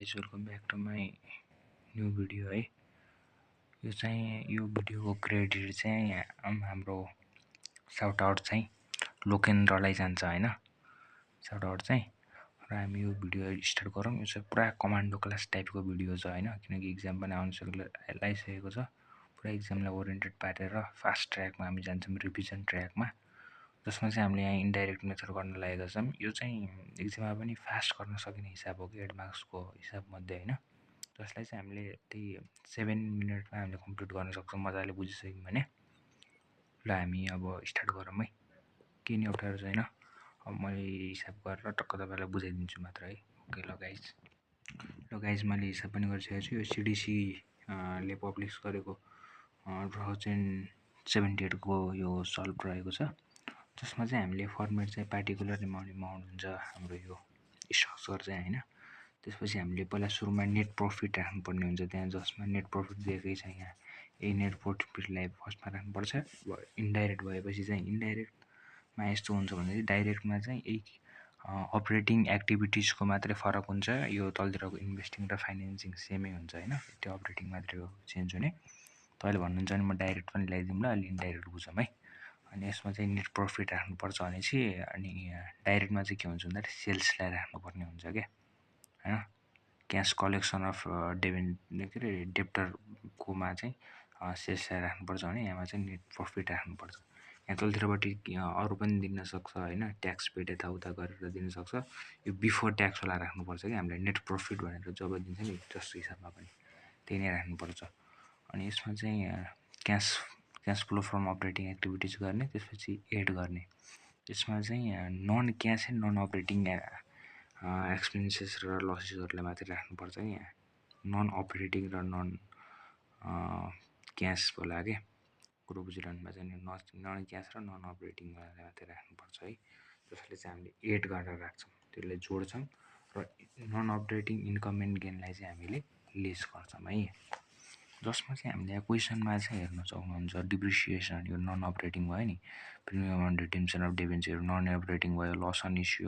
Welcome back to my new video है। यो भिडियोको credit चाहिँ हाम्रो साउट आउट चाहिँ लोकेन्द्रलाई जान्छ हैन। साउट आउट चाहिँ र हामी यो भिडियो स्टार्ट गरौँ। यो चाहिँ पुरा कमान्डो क्लास टाइपको भिडियो छ हैन, किनकि एक्जाम पनि आउन लागिसकेको छ। पुरा एक्जामलाई ओरिएन्टेड पारेर फास्ट ट्र्याकमा हामी जान्छौँ, रिभिजन ट्र्याकमा, जसमा चाहिँ हामीले यहाँ इन्डाइरेक्ट मेथड गर्न लागेका छौँ। यो चाहिँ एक्जाममा पनि फास्ट गर्न सकिने हिसाब हो कि 8 मार्क्सको हिसाबमध्ये हैन, जसलाई चाहिँ हामीले त्यही 7 मिनटमा हामीले कम्प्लिट गर्न सक्छौँ मजाले बुझिसक्यौँ भने। ल हामी अब स्टार्ट गरौँ है, केही नि अप्ठ्यारो छैन। अब मैले हिसाब गरेर टक्क तपाईँलाई बुझाइदिन्छु मात्र है। ओके ल गाइज मैले हिसाब पनि गरिसकेको छु। यो सिडिसी ले पब्लिस गरेको 2078 को यो सल्भ रहेको छ, जसमा चाहिँ हामीले फर्मेट चाहिँ पार्टिकुलर एमाउन्ट हुन्छ हाम्रो यो स्ट्रक्चर चाहिँ हैन। त्यसपछि हामीले पहिला सुरुमा नेट प्रफिट राख्नुपर्ने हुन्छ त्यहाँ, जसमा नेट प्रफिट दिएकै छ यहाँ। यही नेट प्रफिटलाई फर्स्टमा राख्नुपर्छ। इन्डाइरेक्ट भएपछि चाहिँ इन्डाइरेक्टमा यस्तो हुन्छ भने डाइरेक्टमा चाहिँ यही अपरेटिङ एक्टिभिटिजको मात्रै फरक हुन्छ। यो तलतिरको इन्भेस्टिङ र फाइनेन्सिङ सेमै हुन्छ हैन, त्यो अपरेटिङ मात्रै हो चेन्ज हुने। तपाईँले भन्नुहुन्छ भने म डाइरेक्ट पनि ल्याइदिउँ ल, अलि इन्डाइरेक्ट बुझौँ है। अनि यसमा चाहिँ नेट प्रफिट राख्नुपर्छ भनेपछि, अनि डाइरेक्टमा चाहिँ के हुन्छ भन्दाखेरि सेल्सलाई राख्नुपर्ने हुन्छ क्या हैन। क्यास कलेक्सन अफ के अरे डेप्टरकोमा चाहिँ सेल्सलाई राख्नुपर्छ भने यहाँमा चाहिँ नेट प्रफिट राख्नुपर्छ। यहाँ तलतिरपट्टि अरू पनि दिन सक्छ हैन, ट्याक्स पेड यताउता गरेर दिन सक्छ। यो बिफोर ट्याक्सवाला राख्नुपर्छ कि हामीले नेट प्रफिट भनेर जब दिन्छ नि जस्तो हिसाबमा पनि त्यही नै राख्नुपर्छ। अनि यसमा चाहिँ cash flow from operating activities गर्ने, त्यसपछि एड गर्ने। यसमा चाहिँ non cash and non operating expenses र लसेसहरूलाई मात्रै राख्नुपर्छ कि यहाँ। नन अपरेटिङ र नन क्यास होला क्या, कुरो बुझिरहनु भएको छ नि। नन क्यास र नन अपरेटिङलाई मात्रै राख्नुपर्छ है, जसले चाहिँ हामीले एड गरेर राख्छौँ, त्यसलाई जोड्छौँ। र नन अपरेटिङ इन्कम एन्ड गेनलाई चाहिँ हामीले लेस गर्छौँ है, जसमा चाहिँ हामीले यहाँ क्वेसनमा चाहिँ हेर्न सक्नुहुन्छ डिप्रिसिएसन यो नन अपरेटिङ भयो नि, premium on redemption of debenture non operating भयो, loss on issue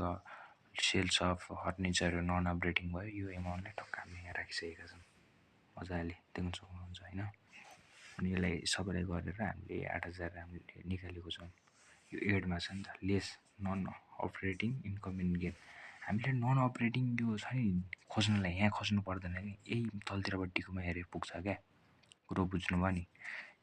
sales of furniture non operating भयो। यो एमाउन्टलाई टक्क हामीले यहाँ राखिसकेका छौँ, मजाले देख्न सक्नुहुन्छ हैन। अनि यसलाई सबैलाई गरेर हामीले 8000 हामीले निकालेको छौँ। यो एडमा छ नि त, less non operating income and gain. हामीले नन अपरेटिङ यो छ नि खोज्नलाई यहाँ खोज्नु पर्दैन कि, यही तलतिरपट्टिकोमा हेरेर पुग्छ क्या, कुरो बुझ्नुभयो नि।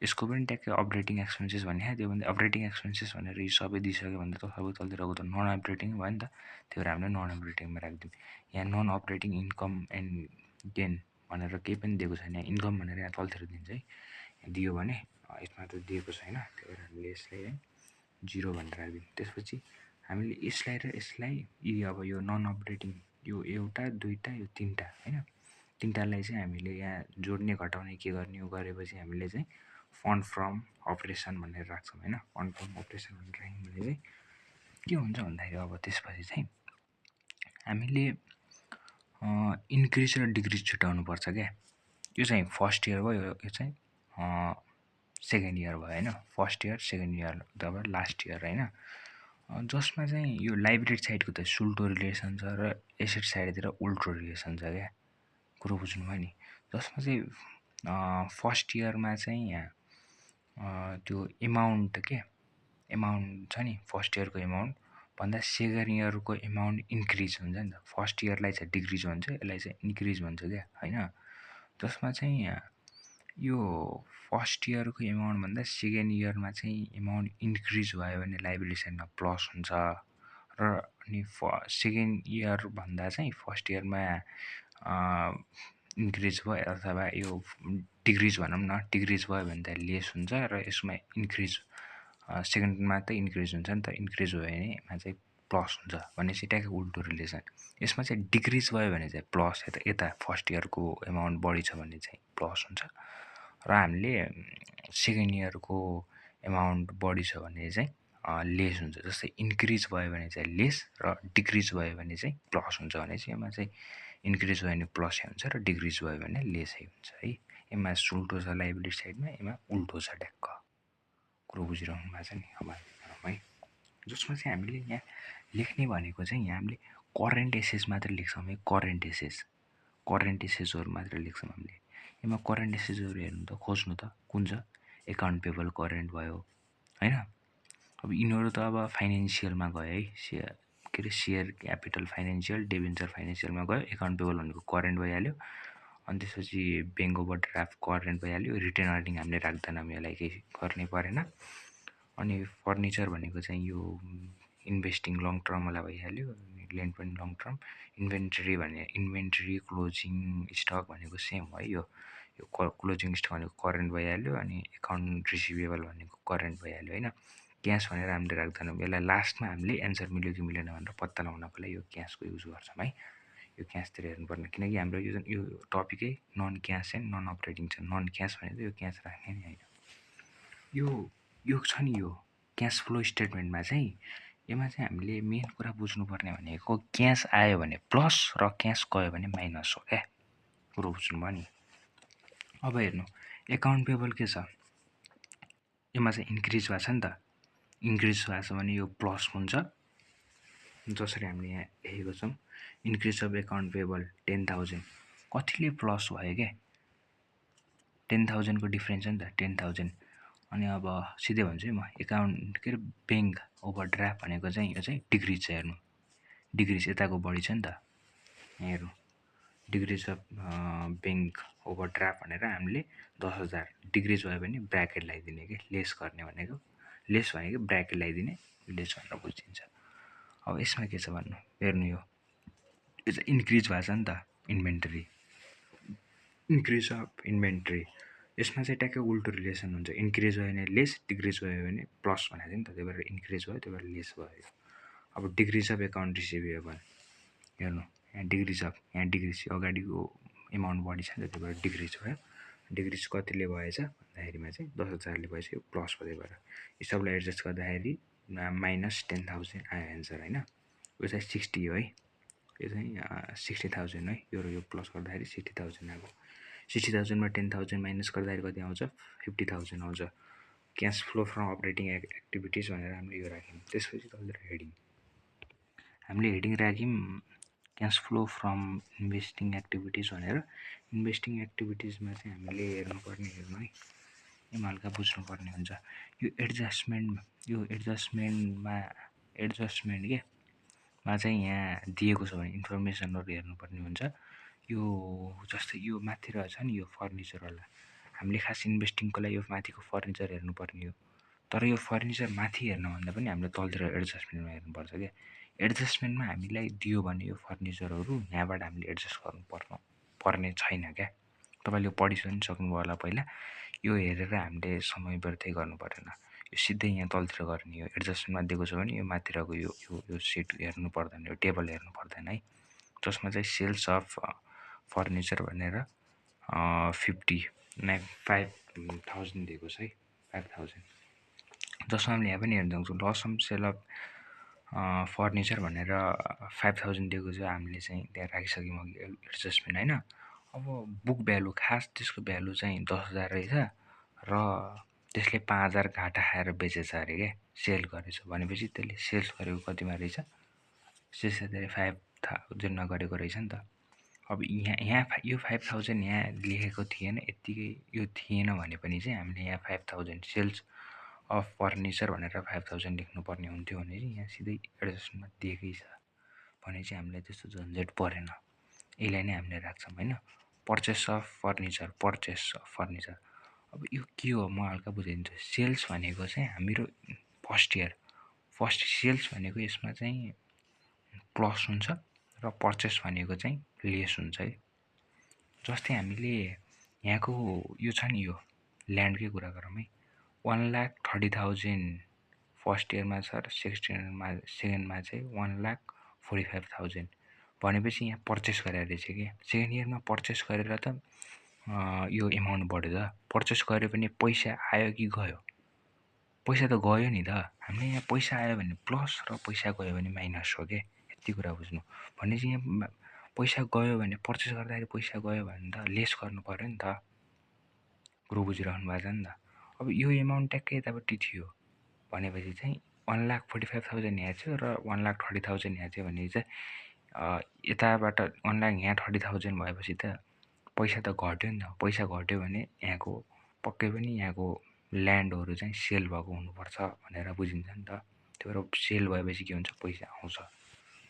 यसको पनि ट्याक्कै अपरेटिङ एक्सपेन्सेस भन्ने त्यो भन्दा अपरेटिङ एक्सपेन्सेस भनेर यो सबै दिइसक्यो भने त सबै तलतिरको त नन अपरेटिङ भयो नि त, त्यही भएर हामीले नन अपरेटिङमा राखिदिउँ। यहाँ non operating income and gain भनेर केही पनि दिएको छैन, यहाँ इन्कम भनेर यहाँ तलतिर दिन्छ है, दियो भने यसमा त दिएको छैन, त्यही भएर हामीले यसलाई है 0 भनेर राखिदिउँ। त्यसपछि हामीले यसलाई र यसलाई अब यो नन अपरेटिङ यो एउटा दुईवटा यो तिनवटा हैन, तिनवटालाई चाहिँ हामीले यहाँ जोड्ने घटाउने के गर्ने हो गरेपछि हामीले चाहिँ फन्ड फ्रम अपरेसन भनेर राख्छौँ हैन। फन्ड फ्रम अपरेसन भनेर राख्यौँ भने चाहिँ के हुन्छ भन्दाखेरि अब त्यसपछि चाहिँ हामीले इन्क्रिज र डिक्रिज छुट्याउनुपर्छ क्या। यो चाहिँ फर्स्ट इयर भयो, यो चाहिँ सेकेन्ड इयर भयो हैन। फर्स्ट इयर सेकेन्ड इयर अथवा लास्ट इयर हैन, जसमा चाहिँ यो लाइबिलिटी साइडको त सुल्टो रिलेसन छ र एसेट साइडतिर उल्टो रिलेसन छ क्या, कुरो बुझ्नुभयो नि। जसमा चाहिँ फर्स्ट इयरमा चाहिँ यहाँ त्यो एमाउन्ट के एमाउन्ट छ नि, फर्स्ट इयरको एमाउन्ट भन्दा सेकेन्ड इयरको एमाउन्ट इन्क्रिज हुन्छ नि त। फर्स्ट इयरलाई चाहिँ डिक्रिज भन्छ, यसलाई चाहिँ इन्क्रिज भन्छ क्या हैन। जसमा चाहिँ यो फर्स्ट इयरको एमाउन्ट भन्दा सेकेन्ड इयरमा चाहिँ एमाउन्ट इन्क्रिज भयो भने लाइबिलिटी साइडमा प्लस हुन्छ, र अनि सेकेन्ड इयर भन्दा चाहिँ फर्स्ट इयरमा इन्क्रिज भयो अथवा यो डिक्रिज भनौँ न, डिक्रिज भयो भने त लेस हुन्छ, र यसमा इन्क्रिज सेकेन्डमा त इन्क्रिज हुन्छ नि त, इन्क्रिज भयो भने यसमा चाहिँ प्लस हुन्छ भनेपछि ट्याक्कै उल्टो रिलेसन। यसमा चाहिँ डिक्रिज भयो भने चाहिँ प्लस, यता फर्स्ट इयरको एमाउन्ट बढी छ भने चाहिँ प्लस हुन्छ, र हामीले सेकेन्ड इयरको एमाउन्ट बढी छ भने चाहिँ लेस हुन्छ। जस्तै इन्क्रिज भयो भने चाहिँ लेस र डिक्रिज भयो भने चाहिँ प्लस हुन्छ भने चाहिँ यसमा चाहिँ इन्क्रिज भयो भने प्लसै हुन्छ र डिक्रिज भयो भने लेसै हुन्छ है। यसमा उल्टो छ लाइबिलिटी साइडमा, यसमा उल्टो छ ट्याक्क, कुरो बुझिरहनु भएको छ नि। अब है जसमा चाहिँ हामीले यहाँ लेख्ने भनेको चाहिँ यहाँ हामीले करेन्ट एसेस मात्रै लेख्छौँ है, करेन्ट एसेस करेन्ट एसेसहरू मात्र लेख्छौँ हामीले। यसमा करेन्ट एसेसहरू हेर्नु त खोज्नु त कुन छ, एकाउन्ट पेबल करेन्ट भयो होइन। अब यिनीहरू त अब फाइनेन्सियलमा गयो है, के अरे सेयर क्यापिटल फाइनेन्सियल, डिबेन्चर फाइनेन्सियलमा गयो। एकाउन्ट पेबल भनेको करेन्ट भइहाल्यो, अनि त्यसपछि ब्याङ्क ओभरड्राफ्ट करेन्ट भइहाल्यो। रिटेन अर्निङ हामीले राख्दैनौँ, यसलाई केही गर्नै परेन। अनि फर्निचर भनेको चाहिँ यो इन्भेस्टिङ लङ टर्मवाला भइहाल्यो, लेन्ड पनि long term. Inventory closing stock भनेको सेम है, यो क्लोजिङ स्टक भनेको करेन्ट भइहाल्यो, अनि एकाउन्ट रिसिभेबल भनेको करेन्ट भइहाल्यो होइन। क्यास भनेर हामीले राख्दैनौँ, यसलाई लास्टमा हामीले एन्सर मिल्यो कि मिलेन भनेर पत्ता लगाउनको लागि यो क्यासको युज गर्छौँ है। यो क्यासतिर हेर्नुपर्ने, किनकि हाम्रो यो टपिकै non cash and non operating छ। नन क्यास भनेको यो क्यास राख्ने नै होइन। यो छ नि, यो क्यास फ्लो स्टेटमेन्टमा चाहिँ यसमा चाहिँ हामीले मेन कुरा बुझ्नुपर्ने भनेको क्यास आयो भने प्लस र क्यास गयो भने माइनस हो क्या, कुरो बुझ्नुभयो नि। अब हेर्नु एकाउन्ट पेबल के छ, यसमा चाहिँ इन्क्रिज भएको छ नि त। इन्क्रिज भएको छ भने यो प्लस हुन्छ, जसरी हामीले यहाँ लेखेको छौँ इन्क्रिज अफ एकाउन्ट पेबल 10,000। कतिले प्लस भयो क्या, 10,000 को डिफ्रेन्स हो नि त, 10,000। अनि अब सिधै भन्छु है म, एकाउन्ट के अरे ब्याङ्क ओभरड्राफ्ट भनेको चाहिँ यो चाहिँ डिक्रिज छ। हेर्नु डिक्रिज यताको बढी छ नि त, यहाँ हेर्नु डिक्रिज अफ ब्याङ्क ओभरड्राफ्ट भनेर हामीले 10,000 डिक्रिज भयो भने ब्राकेट लगाइदिने कि लेस गर्ने भनेको, लेस भनेको ब्राकेट लगाइदिने, लेस भनेर बुझिन्छ। अब यसमा के छ भन्नु, हेर्नु यो चाहिँ इन्क्रिज भएको छ नि त इन्भेन्ट्री, इन्क्रिज अफ इन्भेन्ट्री। यसमा चाहिँ ट्याक्कै उल्टो रिलेसन हुन्छ, इन्क्रिज भयो भने लेस, डिक्रिज भयो भने प्लस भनेको थियो नि त, त्यही भएर इन्क्रिज भयो, त्यही भएर लेस भयो। अब डिक्रिज अफ एकाउन्ट रिसिभेबल हेर्नु, यहाँ डिक्रिज अफ, यहाँ डिक्रिज अगाडिको एमाउन्ट बढी छ नि त, त्यही भएर डिक्रिज भयो। डिक्रिज कतिले भएछ भन्दाखेरिमा चाहिँ 10,000ले भएछ, यो प्लस भयो। त्यही भएर यो सबलाई एडजस्ट गर्दाखेरि माइनस 10,000 आयो एन्सर होइन। यो चाहिँ 60 हो है, यो चाहिँ 60,000 है, यो प्लस गर्दाखेरि 60,000 आएको। 60,000मा 10,000 माइनस गर्दाखेरि कति आउँछ, 50,000 आउँछ। Cash flow from operating activities भनेर हामीले यो राख्यौँ। त्यसपछि तलतिर हेडिङ हामीले हेडिङ राख्यौँ cash flow from investing activities भनेर। इन्भेस्टिङ एक्टिभिटिजमा चाहिँ हामीले हेर्नुपर्ने, हेर्नु है, यसमा हल्का बुझ्नुपर्ने हुन्छ। यो एडजस्टमेन्ट के मा चाहिँ यहाँ दिएको छ भने इन्फर्मेसनहरू हेर्नुपर्ने हुन्छ। यो जस्तै यो माथि रहेछ नि, यो फर्निचरवाला, हामीले खास इन्भेस्टिङको लागि यो माथिको फर्निचर हेर्नुपर्ने हो। तर यो फर्निचर माथि हेर्नुभन्दा पनि हामीले तलतिर एडजस्टमेन्टमा हेर्नुपर्छ क्या। एडजस्टमेन्टमा हामीलाई दियो भने यो फर्निचरहरू यहाँबाट हामीले एडजस्ट पर्ने छैन क्या। तपाईँले पढिसक्नु सक्नुभयो होला पहिला, यो हेरेर हामीले समय व्यर्थै गर्नु परेन। यो सिधै यहाँ तलतिर गर्ने, यो एडजस्टमेन्टमा दिएको छ भने यो माथिरको यो सिट हेर्नु पर्दैन, यो टेबल हेर्नु पर्दैन है, जसमा चाहिँ सेल्स अफ फर्निचर भनेर 5,000 दिएको छ है, 5,000। जसमा हामीले यहाँ पनि हेर्न सक्छौँ लसम सेल अफ फर्निचर भनेर 5,000 दिएको छ, हामीले चाहिँ त्यहाँ राखिसक्यौँ अघि एडजस्टमेन्ट होइन। अब बुक भ्यालु खास त्यसको भ्यालु चाहिँ 10,000 रहेछ र त्यसले 5,000 घाटा खाएर बेचेछ अरे क्या, सेल गरेछ भनेपछि त्यसले सेल्स गरेको कतिमा रहेछ, सेल्स त्यसले 5,000मा गरेको रहेछ नि त। अब यहाँ यो 5,000 यहाँ लेखेको थिएन, यत्तिकै यो थिएन भने पनि चाहिँ हामीले यहाँ 5,000 सेल्स अफ फर्निचर भनेर 5,000 लेख्नुपर्ने हुन्थ्यो भने चाहिँ यहाँ सिधै एडजस्टमेन्टमा दिएकै छ भने चाहिँ हामीलाई त्यस्तो झन्झट परेन। यसलाई नै हामीले राख्छौँ होइन। पर्चेस अफ फर्निचर, अब यो के हो म हल्का बुझाइदिन्छु। सेल्स भनेको चाहिँ हाम्रो फर्स्ट सेल्स भनेको यसमा चाहिँ प्लस हुन्छ र पर्चेस भनेको चाहिँ लेस हुन्छ है। जस्तै हामीले यहाँको यो छ नि, यो ल्यान्डकै कुरा गरौँ है, 1,30,000 फर्स्ट इयरमा छ र सेकेन्डमा चाहिँ 1,45,000 भनेपछि यहाँ पर्चेस गरेर रहेछ कि। सेकेन्ड इयरमा पर्चेस गरेर त यो एमाउन्ट बढ्यो त, पर्चेस गऱ्यो भने पैसा आयो कि गयो, पैसा त गयो नि त। हामीले यहाँ पैसा आयो भने प्लस र पैसा गयो भने माइनस हो क्या, यति कुरा बुझ्नु। भनेपछि यहाँ पैसा गयो भने पर्चेस गर्दाखेरि पैसा गयो भने त लेस गर्नु पऱ्यो नि त, कुरो बुझिराख्नु भएको छ नि त। अब यो एमाउन्ट ट्याक्कै यतापट्टि थियो भनेपछि चाहिँ 1,45,000 यहाँ थियो र 1,30,000 यहाँ थियो भने चाहिँ यताबाट 1 लाख यहाँ 30,000 भएपछि त पैसा त घट्यो नि त। पैसा घट्यो भने यहाँको पक्कै पनि यहाँको ल्यान्डहरू चाहिँ सेल भएको हुनुपर्छ भनेर बुझिन्छ नि त। त्यो भएर सेल भएपछि के हुन्छ, पैसा आउँछ।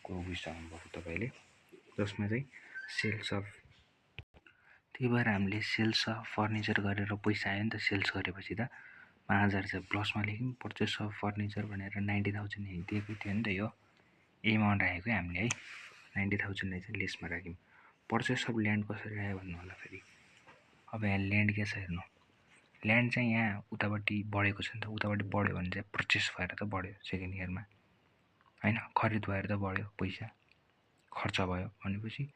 कुरो बुझिसक्नुभएको तपाईँले, जसमा चाहिँ सेल्स अफ, त्यही भएर हामीले सेल्स अफ फर्निचर गरेर पैसा आयो नि त। सेल्स गरेपछि त 5,000 चाहिँ प्लसमा लेख्यौँ। पर्चेस अफ फर्निचर भनेर 90,000 दिएको थियो नि त। यो एमाउन्ट राखेको हामीले है, 90,000लाई चाहिँ लेसमा राख्यौँ। पर्चेस अफ ल्यान्ड कसरी आयो भन्नु होला फेरि। अब यहाँ ल्यान्ड के छ हेर्नु, ल्यान्ड चाहिँ यहाँ उतापट्टि बढेको छ नि त। उतापट्टि बढ्यो भने चाहिँ पर्चेस भएर त बढ्यो सेकेन्ड इयरमा, होइन, खरिद भएर त बढ्यो, पैसा खर्च भयो भनेपछि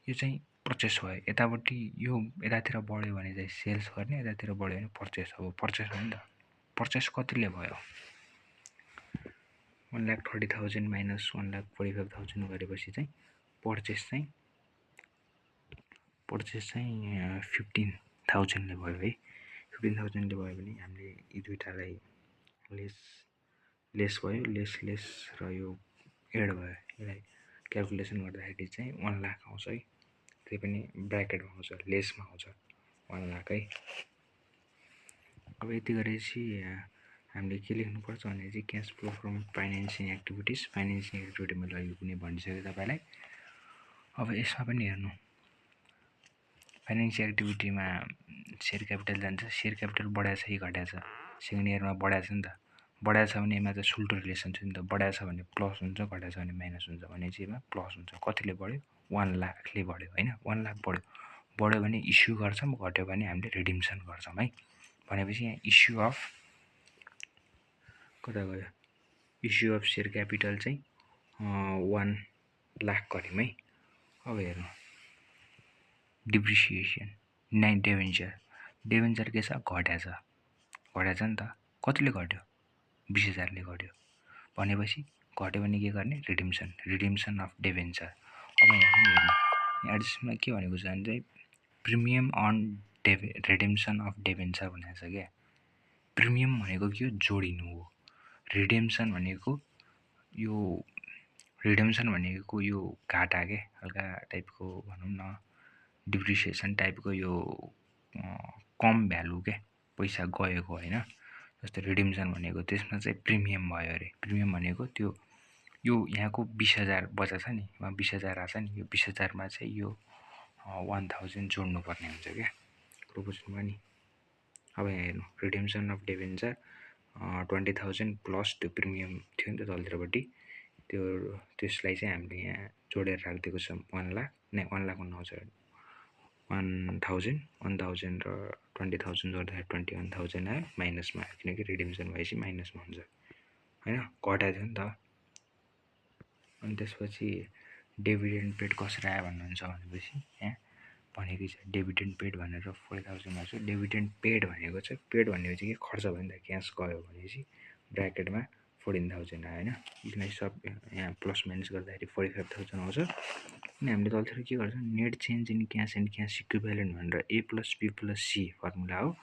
यो चाहिँ पर्चेस भयो। यतापट्टि यो यतातिर बढ्यो भने चाहिँ सेल्स गर्ने, यतातिर बढ्यो भने पर्चेस। अब पर्चेस हो नि त। पर्चेस कतिले भयो, 1,30,000 माइनस 1,45,000 गरेपछि चाहिँ पर्चेस चाहिँ 15,000ले भयो है। 15,000ले भयो भने हामीले यी दुईटालाई लेस भयो, लेस र यो एड भयो। यसलाई क्यालकुलेसन गर्दाखेरि चाहिँ 1 लाख आउँछ है। त्यही पनि ब्राकेटमा आउँछ, लेसमा आउँछ 1 लाख है। अब यति गरेपछि हामीले के लेख्नुपर्छ भने चाहिँ cash flow from financing activities. Financing activity मैले अघि पनि भनिसकेँ तपाईँलाई। अब यसमा पनि हेर्नु, फाइनेन्सियल एक्टिभिटीमा सेयर क्यापिटल जान्छ। सेयर क्यापिटल बढाएको छ कि घटाएको छ, सेकेन्ड इयरमा बढाएको छ नि त। बढाएको छ भने यसमा चाहिँ सुल्टो रिलेसन छ नि त। बढाएको छ भने प्लस हुन्छ, घटाएको छ भने माइनस हुन्छ। भने चाहिँ यसमा प्लस हुन्छ। कतिले बढ्यो, 1 लाखले बढ्यो होइन। 1 लाख बढ्यो भने इस्यु गर्छौँ, घट्यो भने हामीले रिडिम्सन गर्छौँ है। भनेपछि यहाँ इस्यु अफ कता गयो, इस्यु अफ सेयर क्यापिटल चाहिँ 1 लाख गऱ्यौँ है। अब हेर्नु, डिप्रिसिएसन 9 डेभेन्चर के छ, घट्या छ नि त। कतिले घट्यो, 20,000ले घट्यो। भनेपछि घट्यो भने के गर्ने, रिडिम्सन अफ डेभेन्चर। अब यहाँ पनि हेर्नु, यहाँ एडिसनमा के भनेको छ भने चाहिँ premium on redemption of debenture भनेको छ क्या। प्रिमियम भनेको के हो, जोडिनु हो। रिडिम्सन भनेको यो घाटा के, हल्का टाइपको भनौँ न, डिप्रिसिएसन टाइपको यो कम भ्यालु के, पैसा गएको होइन। जस्तो रिडिम्सन भनेको त्यसमा चाहिँ प्रिमियम भयो अरे। प्रिमियम भनेको त्यो यो यहाँको 20,000 बचा छ नि, 20,000 आएको छ नि, यो 20,000मा चाहिँ यो 1,000 जोड्नुपर्ने हुन्छ क्या। कुरो बुझ्नुभयो नि। अब यहाँ हेर्नु, रिडिम्सन अफ डेभेन्चर 20,000 प्लस त्यो प्रिमियम थियो नि त तलतिरपट्टि, त्यसलाई चाहिँ हामीले यहाँ जोडेर राखिदिएको छौँ। 1 लाख नै, 1 लाख भन्नु आउँछ, 1,000 र 20,000 जोड्दाखेरि 21,000 आयो, माइनसमा आयो किनकि रिडिम्सन भएपछि माइनसमा हुन्छ होइन, घटाएको थियो नि त। अनि त्यसपछि डिभिडेन्ड पेड कसरी आयो भन्नुहुन्छ भनेपछि यहाँ भनेकै छ डिभिडेन्ड पेड भनेर 40,000 भएको छ। डिभिडेन्ड पेड भनेको चाहिँ, पेड भनेपछि के, खर्च भयो नि त, क्यास गयो भनेपछि ब्राकेटमा 14,000 आयो होइन। यसलाई सब यहाँ प्लस माइनस गर्दाखेरि 45,000 आउँछ। अनि हामीले तलतिर के गर्छौँ, net change in cash and cash equivalent भनेर A + B + C फर्मुला हो।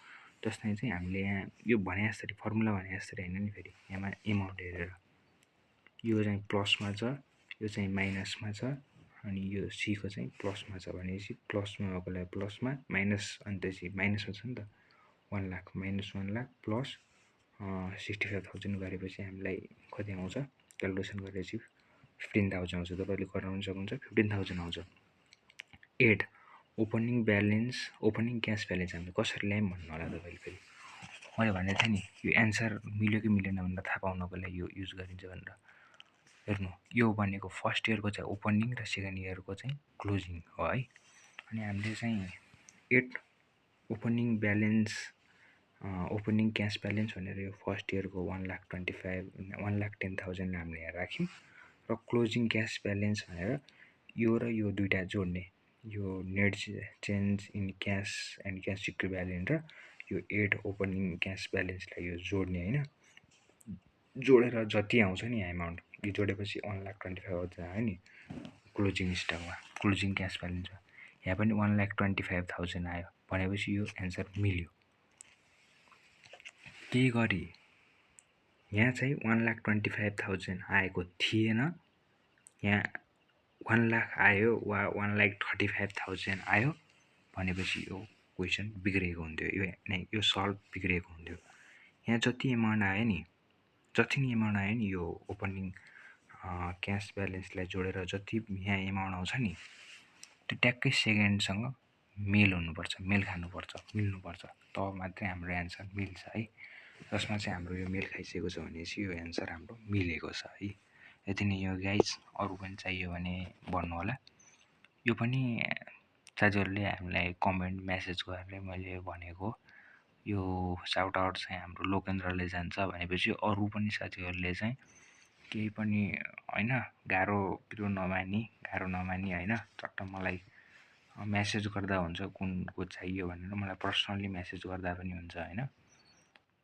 जसलाई चाहिँ हामीले यहाँ यो भने जस्तै फर्मुला भने जस्तै होइन नि, फेरि यहाँ एमाउन्ट हेरेर यो चाहिँ प्लसमा छ, यो चाहिँ माइनसमा छ, अनि यो सीको चाहिँ प्लसमा छ भनेपछि प्लसमा भएकोलाई प्लसमा, माइनस अनि त्यसपछि माइनसमा छ नि त। 1 लाख माइनस 1 लाख प्लस 65,000 गरेपछि हामीलाई कति आउँछ, क्यालकुलेसन गरेपछि 15,000 आउँछ। तपाईँले गराउन सक्नुहुन्छ, 15,000 आउँछ। 8 ओपनिङ क्यास ब्यालेन्स हामीले कसरी ल्यायौँ भन्नु होला तपाईँले। फेरि मैले भनेको थिएँ नि, यो एन्सर मिल्यो कि मिलेन भनेर थाहा पाउनको लागि यो युज गरिन्छ भनेर। हेर्नु, यो भनेको फर्स्ट इयरको चाहिँ ओपनिङ र सेकेन्ड इयरको चाहिँ क्लोजिङ हो है। अनि हामीले चाहिँ 8 ओपनिङ क्यास ब्यालेन्स भनेर यो फर्स्ट इयरको 1,10,000 हामीले यहाँ राख्यौँ। र क्लोजिङ क्यास ब्यालेन्स भनेर यो र यो दुईवटा जोड्ने, यो net change in cash and cash equivalent र यो 8 ओपनिङ क्यास ब्यालेन्सलाई यो जोड्ने होइन। जोडेर जति आउँछ नि एमाउन्ट, यो जोडेपछि 1,25,000 आयो नि क्लोजिङ स्टकमा, क्लोजिङ क्यास ब्यालेन्समा। यहाँ पनि 1,25,000 आयो भनेपछि यो एन्सर मिल्यो। केही गरी यहाँ चाहिँ 1,25,000 आएको थिएन, यहाँ 1,00,000 आयो वा 1,35,000 आयो भनेपछि यो क्वेसन बिग्रेको हुन्थ्यो, यो सल्भ बिग्रेको हुन्थ्यो। यहाँ जति एमाउन्ट आयो नि यो ओपनिङ क्यास ब्यालेन्सलाई जोडेर जति यहाँ एमाउन्ट आउँछ नि त्यो ट्याक्कै सेकेन्डसँग मेल हुनुपर्छ, मेल मिल्नुपर्छ, तब मात्रै हाम्रो एन्सर मिल्छ है। जसमा चाहिँ हाम्रो यो मेल खाइसकेको छ भनेपछि यो एन्सर हाम्रो मिलेको छ है। यति नै हो गाइज, अरू पनि चाहियो भने भन्नु होला। यो पनि साथीहरूले हामीलाई कमेन्ट मेसेज गरेर मैले भनेको, यो साउट आउट चाहिँ हाम्रो लोकेन्द्रले जान्छ भनेपछि अरू पनि साथीहरूले चाहिँ केही पनि होइन गाह्रो नमानी होइन, चट्ट मलाई मेसेज गर्दा हुन्छ कुनको चाहियो भनेर, मलाई पर्सनल्ली मेसेज गर्दा पनि हुन्छ होइन।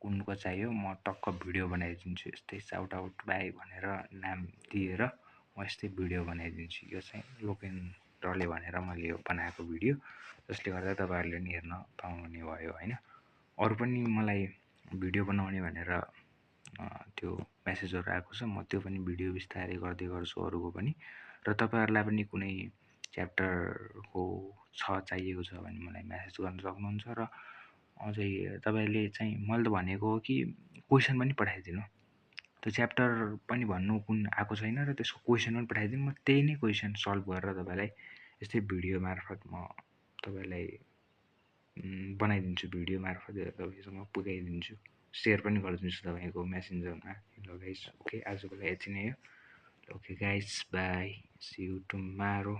कुनको चाहियो म टक्क भिडियो बनाइदिन्छु, यस्तै साउट आउट बाई भनेर नाम दिएर म यस्तै भिडियो बनाइदिन्छु। यो चाहिँ लोकेन्द्रले भनेर मैले यो बनाएको भिडियो, जसले गर्दा तपाईँहरूले नि हेर्न पाउने भयो होइन। अरू पनि मलाई भिडियो बनाउने भनेर त्यो मेसेजहरू आएको छ, म त्यो पनि भिडियो बिस्तारै गर्दै गर्छु अरूको पनि। र तपाईँहरूलाई पनि कुनै च्याप्टरको चाहिएको छ भने मलाई मेसेज गर्न सक्नुहुन्छ। र अझै तपाईँले चाहिँ मैले त भनेको हो कि क्वेसन पनि पठाइदिनु, त्यो च्याप्टर पनि भन्नु कुन आएको छैन र त्यसको क्वेसन पनि पठाइदिनु, म त्यही नै क्वेसन सल्भ गरेर तपाईँलाई यस्तै भिडियो मार्फत म तपाईँलाई बनाइदिन्छु, भिडियो मार्फत तपाईँसँग पुगाइदिन्छु, सेयर पनि गरिदिन्छु तपाईँको मेसेन्जरमा। ल गाइस, ओके, आजको लागि यति नै हो। Okay guys, bye, see you tomorrow.